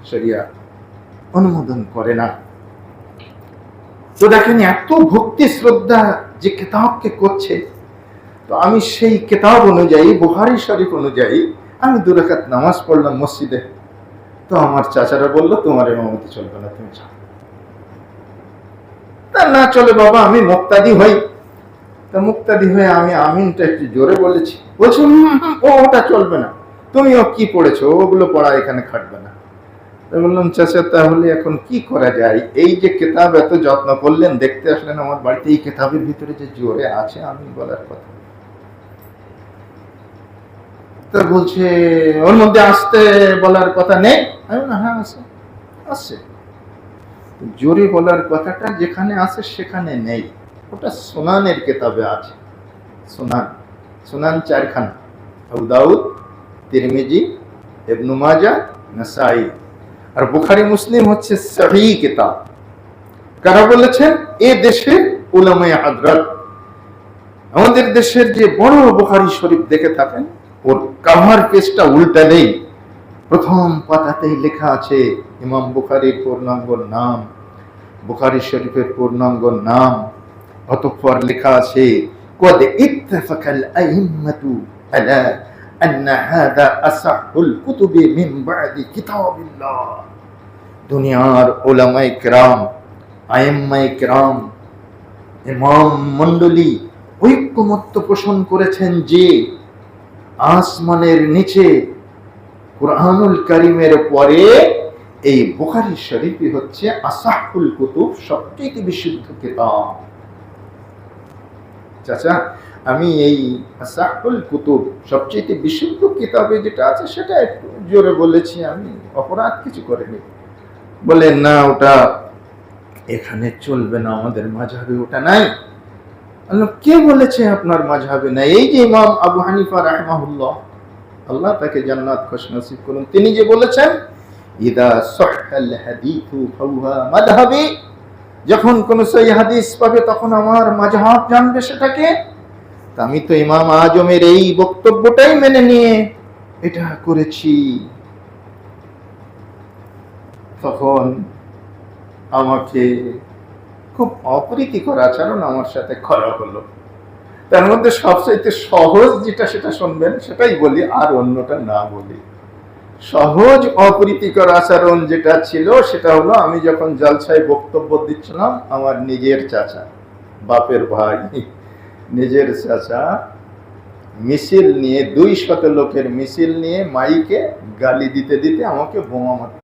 শরিয়া অনুমোদন করে না। তো দেখেন এত ভক্তি শ্রদ্ধা যে কিতাবকে করছে, তো আমি সেই কিতাব অনুযায়ী, বুখারী শরীফ অনুযায়ী আমি 2 রাকাত নামাজ পড়লাম মসজিদে। তো আমার চাচারা বলল, তোমার ইমামতি চলবে না, তুমি যাও। তা না চলে বাবা, আমি মুক্তাদি হই। তা মুক্তাদি হয়ে আমি আমিনটা একটু জোরে বলেছি। বলছি ওটা চলবে না, তুমিও কি পড়েছো, ওগুলো পড়া এখানে খাটবে না। বললাম, চাচা তাহলে এখন কি করা যায়? এই যে কিতাব এত যত্ন করলেন, দেখতে আসলেন আমার বাড়িতে, এই কিতাবের ভিতরে যে জোরে আছে আমিন বলার কথা, তা বলছে ওর মধ্যে আসতে বলার কথা নেই। আমি বললাম, হ্যাঁ আছে, আছে। জোরে বলার কথাটা যেখানে আছে সেখানে নেই, ওটা সুনানের কিতাবে আছে। সুনান, সুনান 4খানা, আবু দাউদ, তিরমিজি, ইবনে মাজাহ, নাসাই। আর বুখারী মুসলিম হচ্ছে সহিহ কিতাব। কারা বলেছেন? এ দেশের উলামায়ে হযরত। আমাদের দেশের যে বড় বুখারী শরীফ দেখে থাকেন, ওর কভার পেজটা উল্টা নেই, প্রথম পাতাতেই লেখা আছে ইমাম বুখারীর পূর্ণাঙ্গ নাম, বুখারী শরীফের পূর্ণাঙ্গ নাম। অতঃপর লেখা আছে قد اتفق الأئمة على أن هذا أصح الكتب من بعد كتاب الله। দুনিয়ার উলামায়ে কিরাম, আইম্মায়ে কিরাম, ইমাম মণ্ডলী ঐক্যমত্য পোষণ করেছেন যে আসমানের নিচে কুরআনুল কারীমের পরে এই বুখারী শরীফই হচ্ছে আসাহুল কুতুব, সবচেয়ে বিশুদ্ধ কিতাব। চাচা, আমি এই আসাহুল কুতুব, সবচেয়ে বিশুদ্ধ কিতাবে যেটা আছে সেটা একটু জোরে বলেছি, আমি অপরাধ কিছু করিনি। বলে না, ওটা এখানে চলবে না, আমাদের মাযহাবে ওটা নাই। কে বলেছে আপনার মাযহাবে নাই? এই যে ইমাম আবু হানিফা রাহিমাহুল্লাহ, আল্লাহ তাকে জান্নাত খুশনসিব করুন, তিনি যে বলেছেন ইদা সাহহাল হাদিসু ফাহুয়া মাযহাবি, যখন কোন সহিহ হাদিস পাবে তখন আমার মাযহাব জানবে সেটাকে। তা আমি তো ইমাম আজমের এই বক্তব্যটাই মেনে নিয়ে এটা করেছি। তখন আমাকে খুব অপ্রীতিকর আচরণ আমার সাথে করা হলো। তার মধ্যে সবচাইতে সহজ যেটা সেটা শুনবেন, সেটাই বলি, আর অন্যটা না বলি। সহজ অপ্রীতিকর আচরণ যেটা ছিল সেটা হলো, আমি যখন জালসায় বক্তব্য দিচ্ছিলাম, আমার নিজের চাচা, বাপের ভাই, নিজের চাচা মিছিল নিয়ে, 200 লোকের মিছিল নিয়ে মাইকে গালি দিতে দিতে আমাকে বোমা মারতে